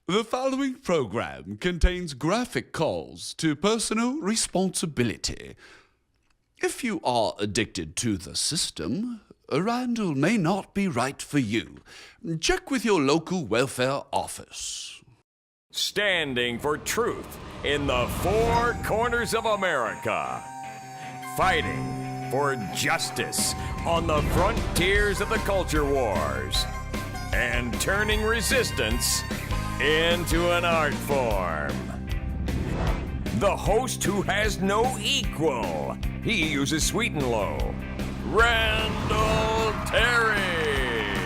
The following program contains graphic calls to personal responsibility. If you are addicted to the system, Randall may not be right for you. Check with your local welfare office. Standing for truth in the four corners of America. Fighting for justice on the frontiers of the culture wars. And turning resistance into an art form. The host who has no equal. He uses sweet and low. Randall Terry.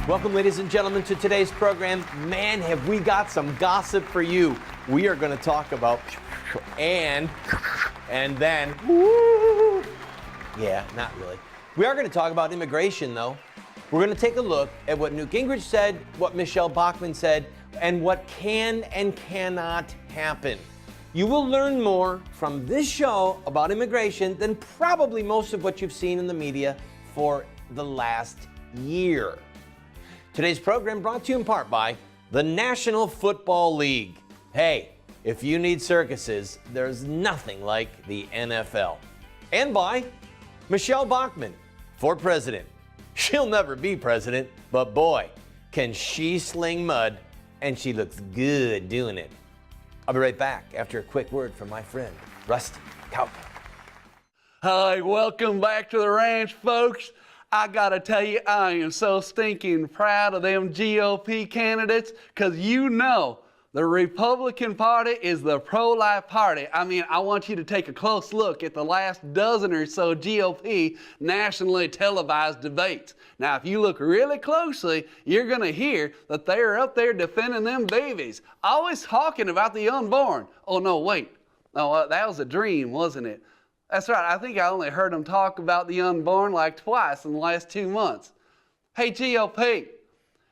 Welcome, ladies and gentlemen, to today's program. Man, have we got some gossip for you. We are going to talk about and then, woo. Yeah, not really. We are going to talk about immigration, though. We're going to take a look at what Newt Gingrich said, what Michelle Bachmann said, and what can and cannot happen. You will learn more from this show about immigration than probably most of what you've seen in the media for the last year. Today's program brought to you in part by the National Football League. Hey, if you need circuses, there's nothing like the NFL. And by Michelle Bachmann for president. She'll never be president, but boy, can she sling mud, and she looks good doing it. I'll be right back after a quick word from my friend, Rusty Cowboy. Hi, welcome back to the ranch, folks. I gotta tell you, I am so stinking proud of them GOP candidates, because you know the Republican Party is the pro-life party. I mean, I want you to take a close look at the last dozen or so GOP nationally televised debates. Now, if you look really closely, you're gonna hear that they're up there defending them babies, always talking about the unborn. Oh, no, wait. Oh, that was a dream, wasn't it? That's right, I think I only heard them talk about the unborn like twice in the last 2 months. Hey, GOP.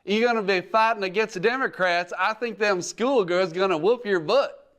You're going to be fighting against the Democrats. I think them schoolgirls going to whoop your butt.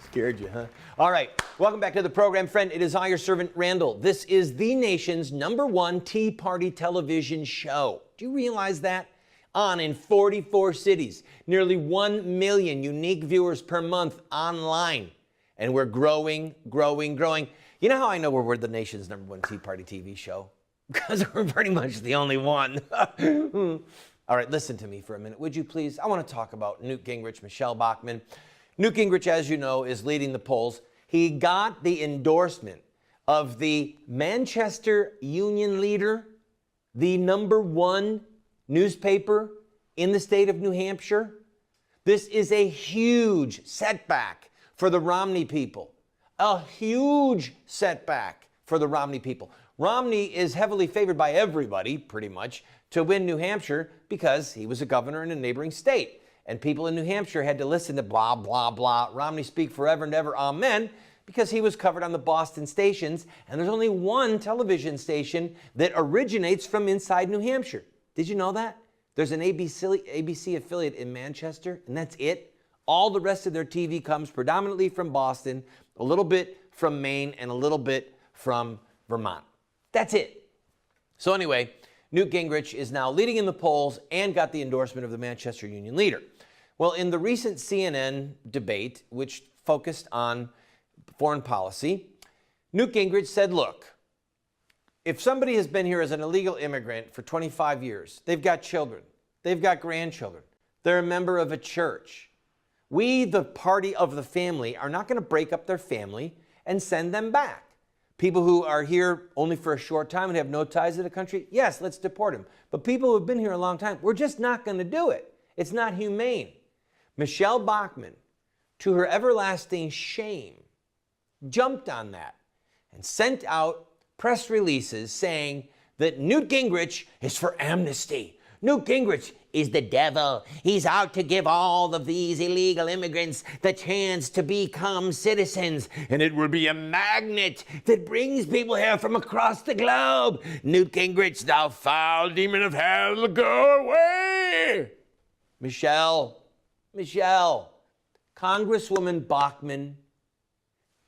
Scared you, huh? All right, welcome back to the program, friend. It is I, your servant, Randall. This is the nation's #1 Tea Party television show. Do you realize that? On in 44 cities, nearly 1 million unique viewers per month online. And we're growing, growing, growing. You know how I know we're the nation's #1 Tea Party TV show? Because we're pretty much the only one. All right, listen to me for a minute, would you please? I want to talk about Newt Gingrich, Michelle Bachmann. Newt Gingrich, as you know, is leading the polls. He got the endorsement of the Manchester Union Leader, the #1 newspaper in the state of New Hampshire. This is a huge setback for the Romney people. A huge setback for the Romney people. Romney is heavily favored by everybody, pretty much, to win New Hampshire because he was a governor in a neighboring state. And people in New Hampshire had to listen to blah, blah, blah, Romney speak forever and ever, amen, because he was covered on the Boston stations. And there's only one television station that originates from inside New Hampshire. Did you know that? There's an ABC affiliate in Manchester, and that's it. All the rest of their TV comes predominantly from Boston, a little bit from Maine, and a little bit from Vermont. That's it. So anyway, Newt Gingrich is now leading in the polls and got the endorsement of the Manchester Union Leader. Well, in the recent CNN debate, which focused on foreign policy, Newt Gingrich said, look, if somebody has been here as an illegal immigrant for 25 years, they've got children, they've got grandchildren, they're a member of a church, we, the party of the family, are not going to break up their family and send them back. People who are here only for a short time and have no ties to the country, yes, let's deport them. But people who have been here a long time, we're just not going to do it. It's not humane. Michelle Bachmann, to her everlasting shame, jumped on that and sent out press releases saying that Newt Gingrich is for amnesty. Newt Gingrich is the devil. He's out to give all of these illegal immigrants the chance to become citizens, and it will be a magnet that brings people here from across the globe. Newt Gingrich, thou foul demon of hell, go away. Michelle, Congresswoman Bachmann,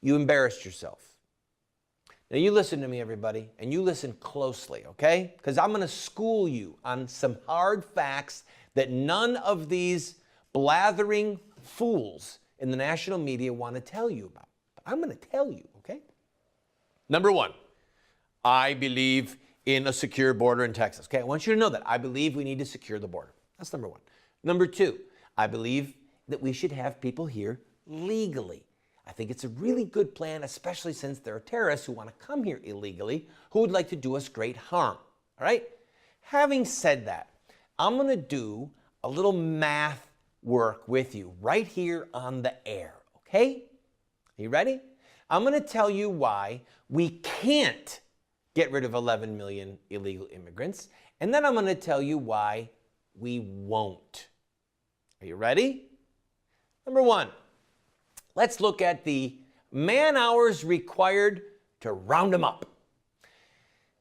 you embarrassed yourself. Now you listen to me, everybody, and you listen closely, okay? Because I'm going to school you on some hard facts that none of these blathering fools in the national media want to tell you about. But I'm going to tell you, okay? Number one, I believe in a secure border in Texas. Okay, I want you to know that. I believe we need to secure the border. That's number one. Number two, I believe that we should have people here legally. I think it's a really good plan, especially since there are terrorists who want to come here illegally, who would like to do us great harm. All right? Having said that, I'm going to do a little math work with you right here on the air. Okay? Are you ready? I'm going to tell you why we can't get rid of 11 million illegal immigrants, and then I'm going to tell you why we won't. Are you ready? Number one, let's look at the man hours required to round them up.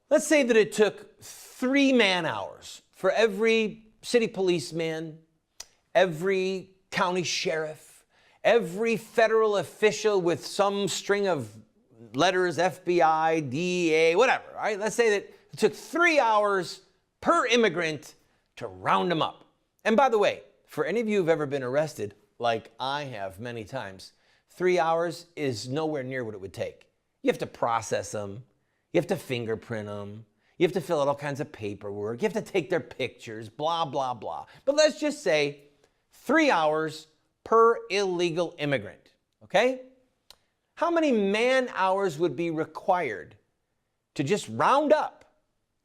Let's say that it took 3 man hours for every city policeman, every county sheriff, every federal official with some string of letters, FBI, DEA, whatever. All right, let's say that it took 3 hours per immigrant to round them up. And by the way, for any of you who've ever been arrested, like I have many times, 3 hours is nowhere near what it would take. You have to process them. You have to fingerprint them. You have to fill out all kinds of paperwork. You have to take their pictures, blah, blah, blah. But let's just say 3 hours per illegal immigrant, okay? How many man hours would be required to just round up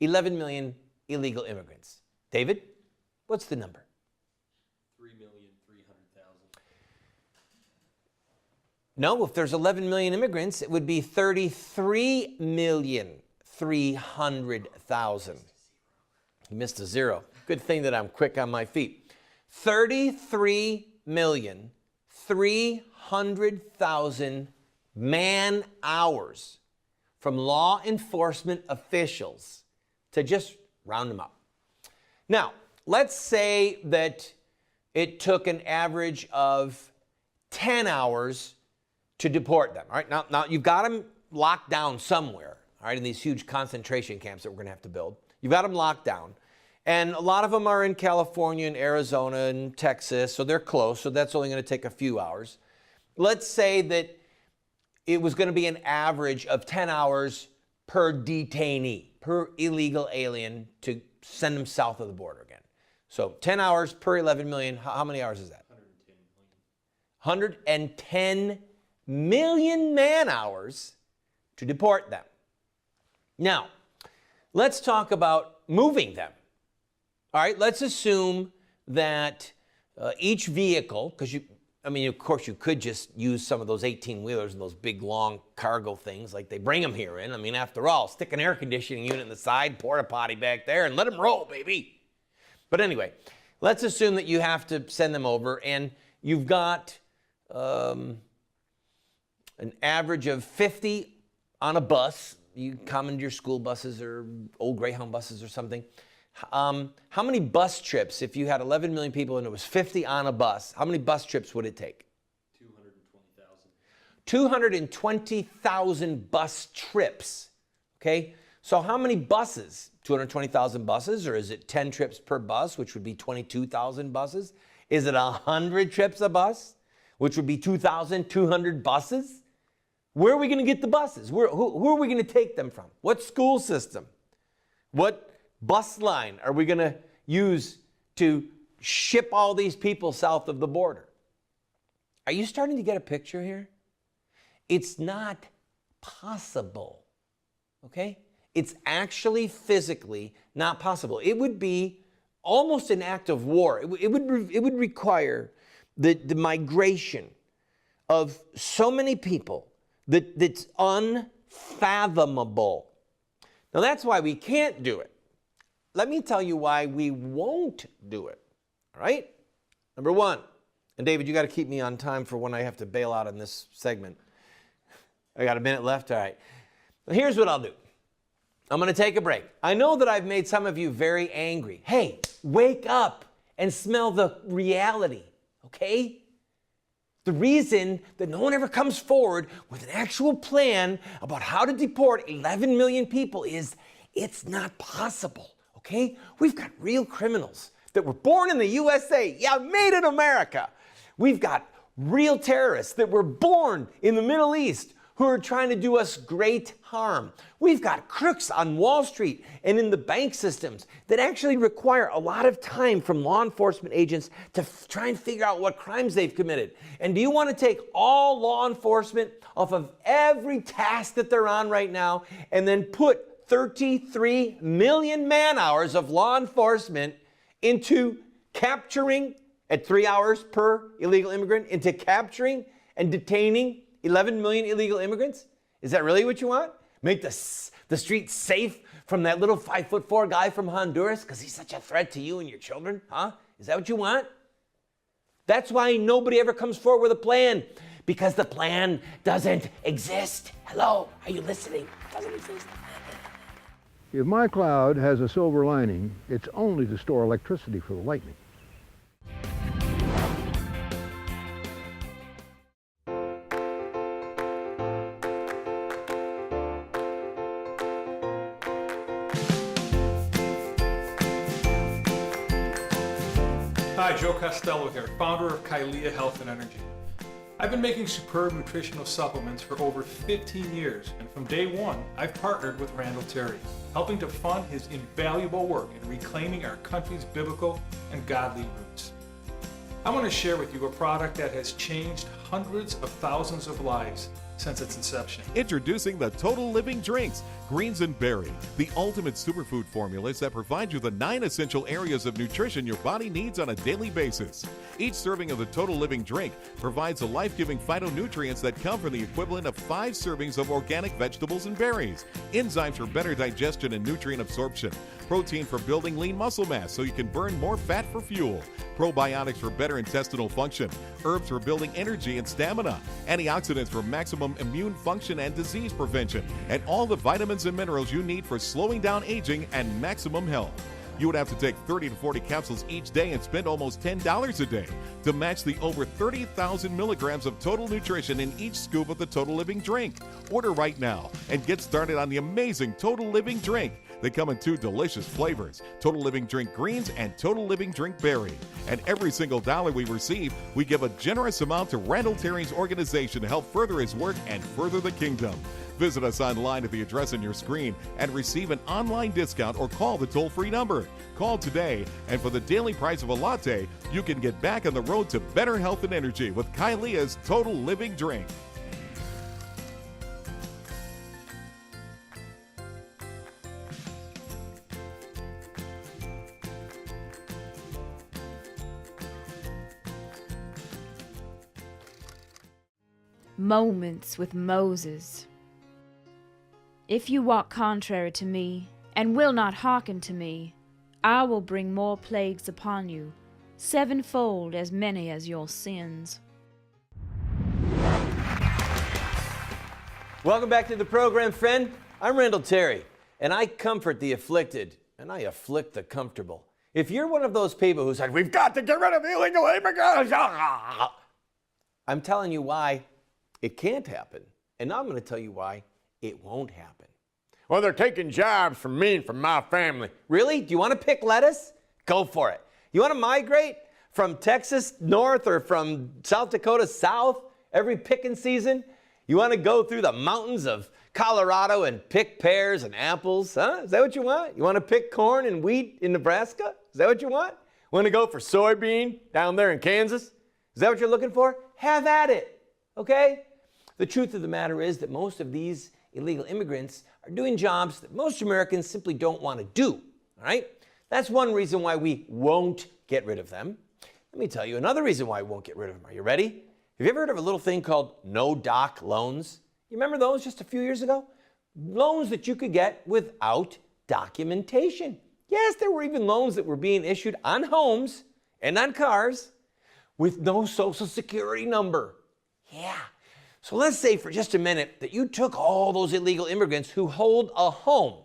11 million illegal immigrants? David, what's the number? 3,300,000. No, if there's 11 million immigrants, it would be 33,300,000. You missed a zero. Good thing that I'm quick on my feet. 33,300,000 man hours from law enforcement officials to just round them up. Now, let's say that it took an average of 10 hours to deport them. All right, now you've got them locked down somewhere, all right, in these huge concentration camps that we're going to have to build. You've got them locked down. And a lot of them are in California and Arizona and Texas, so they're close, so that's only going to take a few hours. Let's say that it was going to be an average of 10 hours per detainee, per illegal alien to send them south of the border again. So 10 hours per 11 million, how many hours is that? 110 million man hours to deport them. Now, let's talk about moving them. All right, let's assume that each vehicle, because of course you could just use some of those 18-wheelers and those big, long cargo things like they bring them here in. I mean, after all, stick an air conditioning unit in the side, porta potty back there, and let them roll, baby. But anyway, let's assume that you have to send them over, and you've got an average of 50 on a bus. You commandeer your school buses or old Greyhound buses or something. How many bus trips, if you had 11 million people and it was 50 on a bus, how many bus trips would it take? 220,000. 220,000 bus trips, okay? So how many buses? 220,000 buses, or is it 10 trips per bus, which would be 22,000 buses? Is it 100 trips a bus, which would be 2,200 buses? Where are we going to get the buses? Who are we going to take them from? What school system? What bus line are we going to use to ship all these people south of the border? Are you starting to get a picture here? It's not possible, okay? It's actually physically not possible. It would be almost an act of war. It would require the migration of so many people that's unfathomable. Now that's why we can't do it. Let me tell you why we won't do it, all right? Number one, and David, you got to keep me on time for when I have to bail out in this segment. I got a minute left, all right. Well, here's what I'll do. I'm going to take a break. I know that I've made some of you very angry. Hey, wake up and smell the reality, okay? The reason that no one ever comes forward with an actual plan about how to deport 11 million people is it's not possible, okay? We've got real criminals that were born in the USA, yeah, made in America. We've got real terrorists that were born in the Middle East who are trying to do us great harm. We've got crooks on Wall Street and in the bank systems that actually require a lot of time from law enforcement agents to try and figure out what crimes they've committed. And do you want to take all law enforcement off of every task that they're on right now and then put 33 million man-hours of law enforcement into capturing, at 3 hours per illegal immigrant, into capturing and detaining 11 million illegal immigrants? Is that really what you want? Make the streets safe from that little 5'4" guy from Honduras because he's such a threat to you and your children? Huh? Is that what you want? That's why nobody ever comes forward with a plan, because the plan doesn't exist. Hello? Are you listening? It doesn't exist. If my cloud has a silver lining, it's only to store electricity for the lightning. Hi, Joe Costello here, founder of Kylea Health and Energy. I've been making superb nutritional supplements for over 15 years, and from day one, I've partnered with Randall Terry, helping to fund his invaluable work in reclaiming our country's biblical and godly roots. I want to share with you a product that has changed hundreds of thousands of lives since its inception. Introducing the Total Living Drinks, Greens and Berry, the ultimate superfood formulas that provide you the 9 essential areas of nutrition your body needs on a daily basis. Each serving of the Total Living Drink provides the life-giving phytonutrients that come from the equivalent of 5 servings of organic vegetables and berries, enzymes for better digestion and nutrient absorption, protein for building lean muscle mass so you can burn more fat for fuel, probiotics for better intestinal function, herbs for building energy and stamina, antioxidants for maximum immune function and disease prevention, and all the vitamins and minerals you need for slowing down aging and maximum health. You would have to take 30 to 40 capsules each day and spend almost $10 a day to match the over 30,000 milligrams of total nutrition in each scoop of the Total Living Drink. Order right now and get started on the amazing Total Living Drink. They come in 2 delicious flavors, Total Living Drink Greens and Total Living Drink Berry. And every single dollar we receive, we give a generous amount to Randall Terry's organization to help further his work and further the kingdom. Visit us online at the address on your screen and receive an online discount or call the toll-free number. Call today, and for the daily price of a latte, you can get back on the road to better health and energy with Kylea's Total Living Drink. Moments with Moses. If you walk contrary to me, and will not hearken to me, I will bring more plagues upon you, 7-fold as many as your sins. Welcome back to the program, friend. I'm Randall Terry, and I comfort the afflicted, and I afflict the comfortable. If you're one of those people who said, we've got to get rid of illegal immigrants, I'm telling you why it can't happen, and now I'm going to tell you why it won't happen. Well, they're taking jobs from me and from my family. Really? Do you want to pick lettuce? Go for it. You want to migrate from Texas north or from South Dakota south every picking season? You want to go through the mountains of Colorado and pick pears and apples? Huh? Is that what you want? You want to pick corn and wheat in Nebraska? Is that what you want? Want to go for soybean down there in Kansas? Is that what you're looking for? Have at it, okay? The truth of the matter is that most of these illegal immigrants are doing jobs that most Americans simply don't want to do, all right? That's one reason why we won't get rid of them. Let me tell you another reason why we won't get rid of them. Are you ready? Have you ever heard of a little thing called no-doc loans? You remember those just a few years ago? Loans that you could get without documentation. Yes, there were even loans that were being issued on homes and on cars with no social security number. Yeah. So let's say for just a minute that you took all those illegal immigrants who hold a home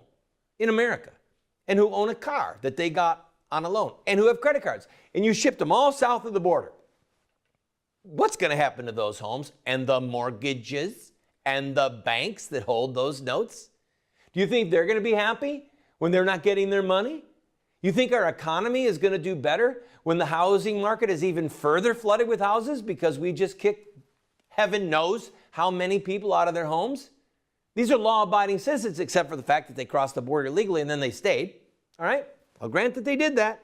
in America and who own a car that they got on a loan and who have credit cards, and you shipped them all south of the border. what's going to happen to those homes and the mortgages and the banks that hold those notes? Do you think they're going to be happy when they're not getting their money? You think our economy is going to do better when the housing market is even further flooded with houses because we just kicked heaven knows how many people out of their homes? These are law-abiding citizens, except for the fact that they crossed the border illegally and then they stayed. All right? I'll grant that they did that.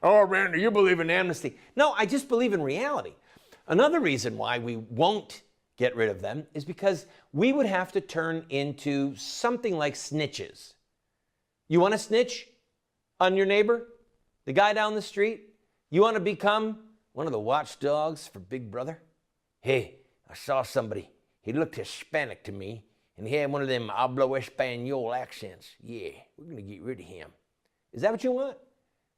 Oh, Randall, you believe in amnesty. No, I just believe in reality. Another reason why we won't get rid of them is because we would have to turn into something like snitches. You want to snitch on your neighbor, the guy down the street? You want to become one of the watchdogs for Big Brother? Hey, I saw somebody. He looked Hispanic to me, and he had one of them hablo español accents. Yeah, we're going to get rid of him. Is that what you want?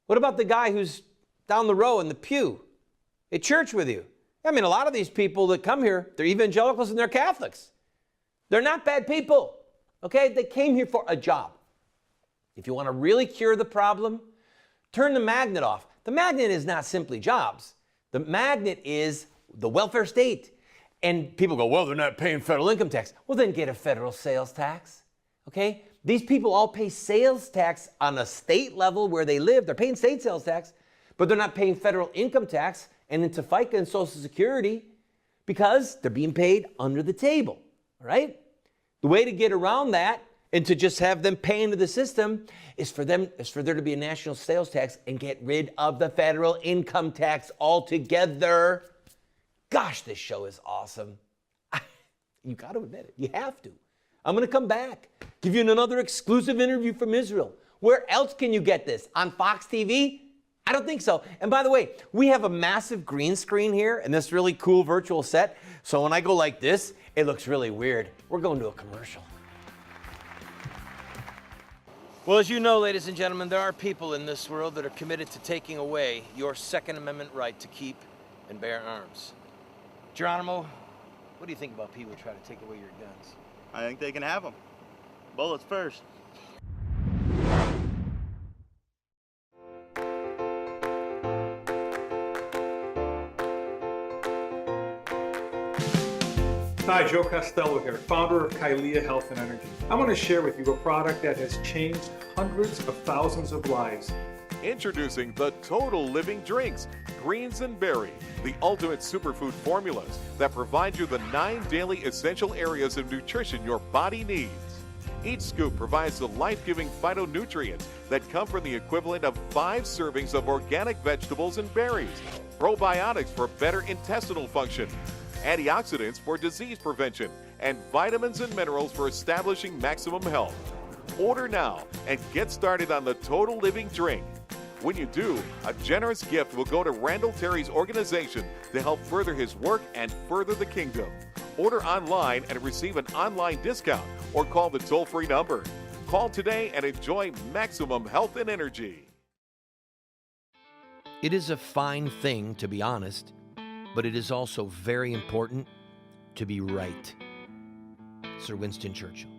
What about the guy who's down the row in the pew at church with you? I mean, a lot of these people that come here, they're evangelicals and they're Catholics. They're not bad people, okay? They came here for a job. If you want to really cure the problem, turn the magnet off. The magnet is not simply jobs. The magnet is the welfare state. And people go, well, they're not paying federal income tax. Well, then get a federal sales tax, okay? These people all pay sales tax on a state level where they live. They're paying state sales tax, but they're not paying federal income tax and into FICA and Social Security because they're being paid under the table, all right? The way to get around that and to just have them pay into the system is for there to be a national sales tax and get rid of the federal income tax altogether. Gosh, this show is awesome. You got to admit it. You have to. I'm going to come back, give you another exclusive interview from Israel. Where else can you get this? On Fox TV? I don't think so. And by the way, we have a massive green screen here and this really cool virtual set. So when I go like this, it looks really weird. We're going to a commercial. Well, as you know, ladies and gentlemen, there are people in this world that are committed to taking away your Second Amendment right to keep and bear arms. Geronimo, what do you think about people who try to take away your guns? I think they can have them. Bullets first. Hi, Joe Costello here, founder of Kylea Health and Energy. I want to share with you a product that has changed hundreds of thousands of lives. Introducing the Total Living Drinks, Greens and Berry, the ultimate superfood formulas that provide you the 9 daily essential areas of nutrition your body needs. Each scoop provides the life-giving phytonutrients that come from the equivalent of 5 servings of organic vegetables and berries, probiotics for better intestinal function, antioxidants for disease prevention, and vitamins and minerals for establishing maximum health. Order now and get started on the Total Living Drink. When you do, a generous gift will go to Randall Terry's organization to help further his work and further the kingdom. Order online and receive an online discount or call the toll-free number. Call today and enjoy maximum health and energy. It is a fine thing to be honest, but it is also very important to be right. Sir Winston Churchill.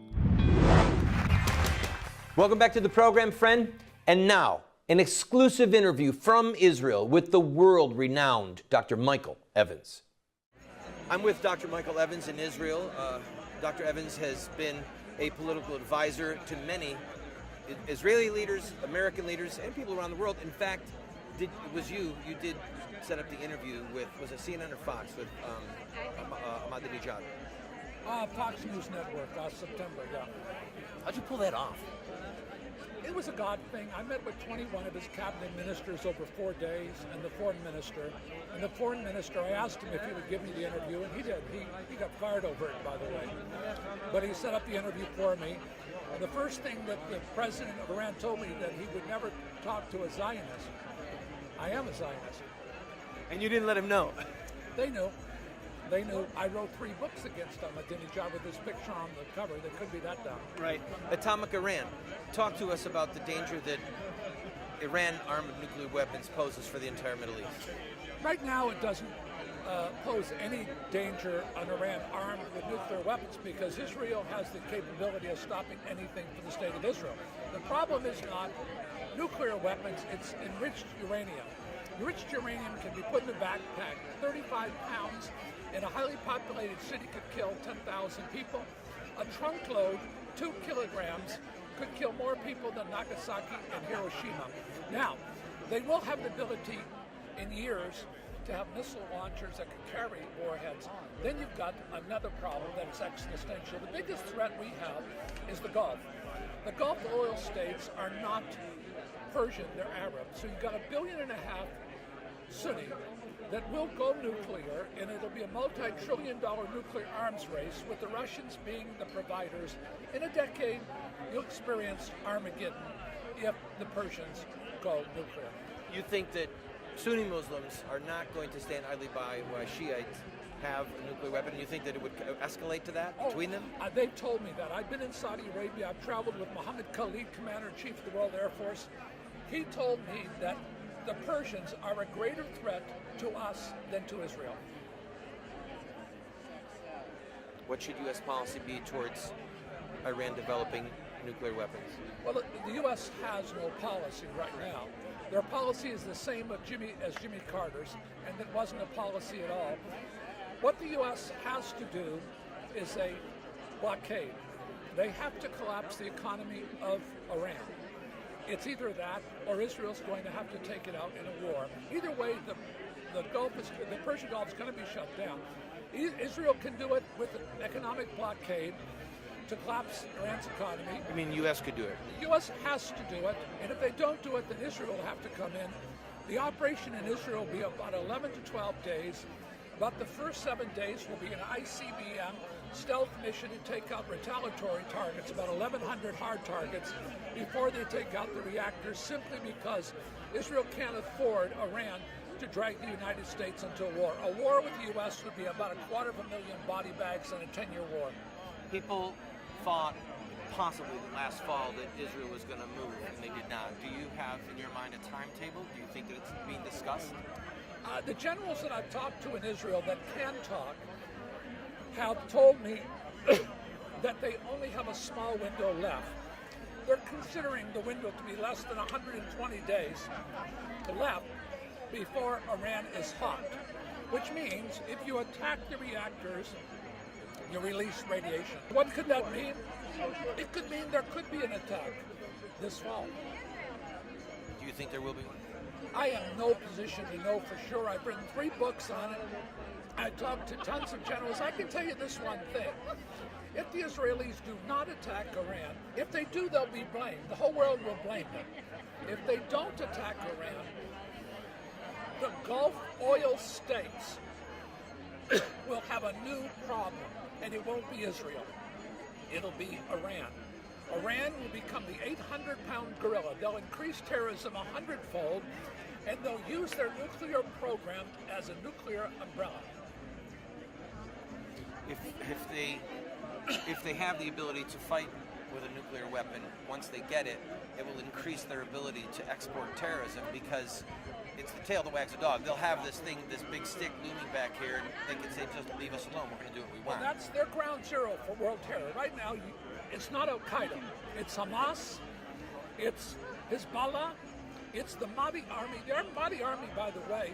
Welcome back to the program, friend. And now, an exclusive interview from Israel with the world-renowned Dr. Michael Evans. I'm with Dr. Michael Evans in Israel. Dr. Evans has been a political advisor to many Israeli leaders, American leaders, and people around the world. In fact, it was you did set up the interview with, was it CNN or Fox, with Ahmadinejad? Fox News Network, last September, yeah. How'd you pull that off? It was a God thing. I met with 21 of his cabinet ministers over 4 days, and the foreign minister. And the foreign minister, I asked him if he would give me the interview, and he did. He got fired over it, by the way. But he set up the interview for me. And the first thing that the president of Iran told me that he would never talk to a Zionist. I am a Zionist. And you didn't let him know? They knew. They knew. I wrote 3 books against Ahmadinejad with his picture on the cover. They couldn't be that dumb. Right. Atomic Iran. Talk to us about the danger that Iran armed with nuclear weapons poses for the entire Middle East. Right now, it doesn't pose any danger on Iran armed with nuclear weapons because Israel has the capability of stopping anything for the state of Israel. The problem is not nuclear weapons, it's enriched uranium. Enriched uranium can be put in a backpack. 35 pounds in a highly populated city could kill 10,000 people. A trunk load, 2 kilograms, could kill more people than Nagasaki and Hiroshima. Now, they will have the ability in years to have missile launchers that can carry warheads. Then you've got another problem that is existential. The biggest threat we have is the Gulf. The Gulf oil states are not Persian, they're Arab. So you've got 1.5 billion Sunni that will go nuclear, and it'll be a multi-trillion-dollar nuclear arms race with the Russians being the providers. In a decade, you'll experience Armageddon if the Persians go nuclear. You think that Sunni Muslims are not going to stand idly by while Shiites have a nuclear weapon? You think that it would escalate to that between them? They've told me that. I've been in Saudi Arabia. I've traveled with Mohammed Khalid, Commander-in-Chief of the World Air Force. He told me that the Persians are a greater threat to us than to Israel. What should U.S. policy be towards Iran developing nuclear weapons? Well, the U.S. has no policy right now. Their policy is the same as Jimmy Carter's, and it wasn't a policy at all. What the U.S. has to do is a blockade. They have to collapse the economy of Iran. It's either that or Israel's going to have to take it out in a war. Either way, the Persian Gulf is going to be shut down. Israel can do it with an economic blockade to collapse Iran's economy. I mean, U.S. could do it. The U.S. has to do it, and if they don't do it, then Israel will have to come in. The operation in Israel will be about 11 to 12 days. About the first 7 days will be an ICBM stealth mission to take out retaliatory targets, about 1,100 hard targets, before they take out the reactors, simply because Israel can't afford Iran to drag the United States into a war. A war with the U.S. would be about 250,000 body bags in a 10-year war. People thought possibly last fall that Israel was going to move, and they did not. Do you have in your mind a timetable? Do you think that it's being discussed? The generals that I've talked to in Israel that can talk have told me that they only have a small window left. They're considering the window to be less than 120 days left before Iran is hot, which means if you attack the reactors, you release radiation. What could that mean? It could mean there could be an attack this fall. Do you think there will be one? I am in no position to know for sure. I've written 3 books on it. I talked to tons of generals. I can tell you this one thing. If the Israelis do not attack Iran, if they do, they'll be blamed. The whole world will blame them. If they don't attack Iran, the Gulf oil states will have a new problem, and it won't be Israel. It'll be Iran. Iran will become the 800-pound gorilla. They'll increase terrorism 100-fold, and they'll use their nuclear program as a nuclear umbrella. If they have the ability to fight with a nuclear weapon, once they get it, it will increase their ability to export terrorism, because it's the tail that wags the dog. They'll have this thing, this big stick looming back here, and they can say, just leave us alone, we're going to do what we want. Well, that's their ground zero for world terror. Right now, it's not Al-Qaeda. It's Hamas. It's Hezbollah. It's the Mahdi army. Their Mahdi army, by the way,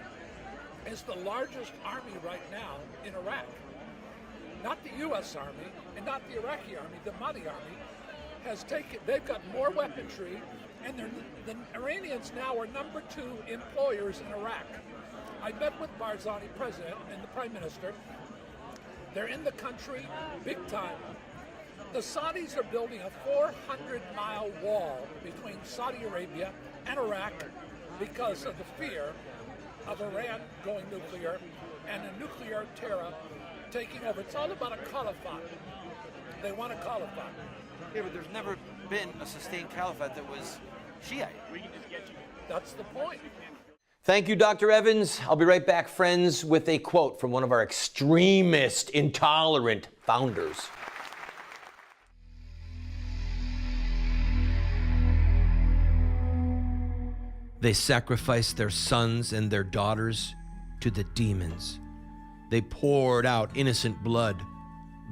is the largest army right now in Iraq. Not the U.S. Army and not the Iraqi army. The Mahdi army they've got more weaponry, and the Iranians now are number 2 employers in Iraq. I met with Barzani, president, and the prime minister. They're in the country big time. The Saudis are building a 400-mile wall between Saudi Arabia and Iraq because of the fear of Iran going nuclear and a nuclear terror taking over. It's all about a caliphate. They want a caliphate. Yeah, but there's never been a sustained caliphate that was Shiite. That's the point. Thank you, Dr. Evans. I'll be right back, friends, with a quote from one of our extremist, intolerant founders. They sacrificed their sons and their daughters to the demons. They poured out innocent blood,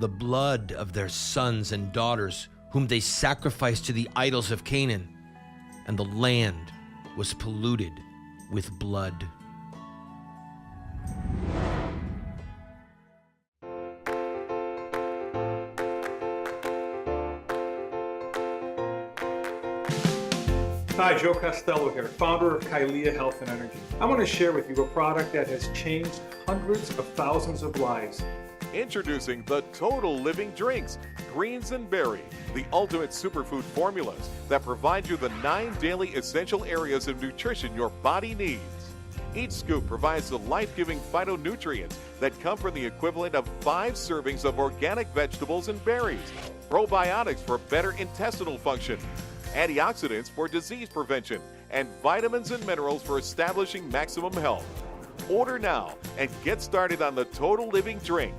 the blood of their sons and daughters, whom they sacrificed to the idols of Canaan, and the land was polluted with blood. Joe Costello here, founder of Kylea Health and Energy. I want to share with you a product that has changed hundreds of thousands of lives. Introducing the Total Living Drinks, Greens and Berry, the ultimate superfood formulas that provide you the 9 daily essential areas of nutrition your body needs. Each scoop provides the life-giving phytonutrients that come from the equivalent of 5 servings of organic vegetables and berries, probiotics for better intestinal function, antioxidants for disease prevention, and vitamins and minerals for establishing maximum health. Order now and get started on the Total Living Drink.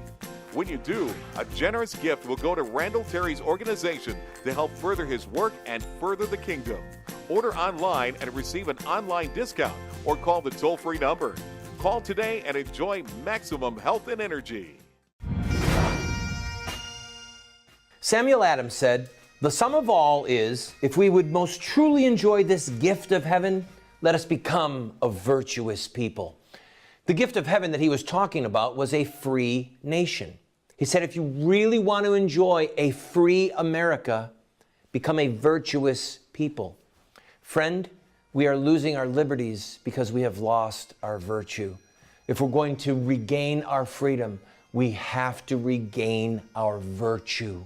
When you do, a generous gift will go to Randall Terry's organization to help further his work and further the kingdom. Order online and receive an online discount or call the toll-free number. Call today and enjoy maximum health and energy. Samuel Adams said, "The sum of all is, if we would most truly enjoy this gift of heaven, let us become a virtuous people." The gift of heaven that he was talking about was a free nation. He said, if you really want to enjoy a free America, become a virtuous people. Friend, we are losing our liberties because we have lost our virtue. If we're going to regain our freedom, we have to regain our virtue.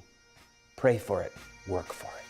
Pray for it, work for it.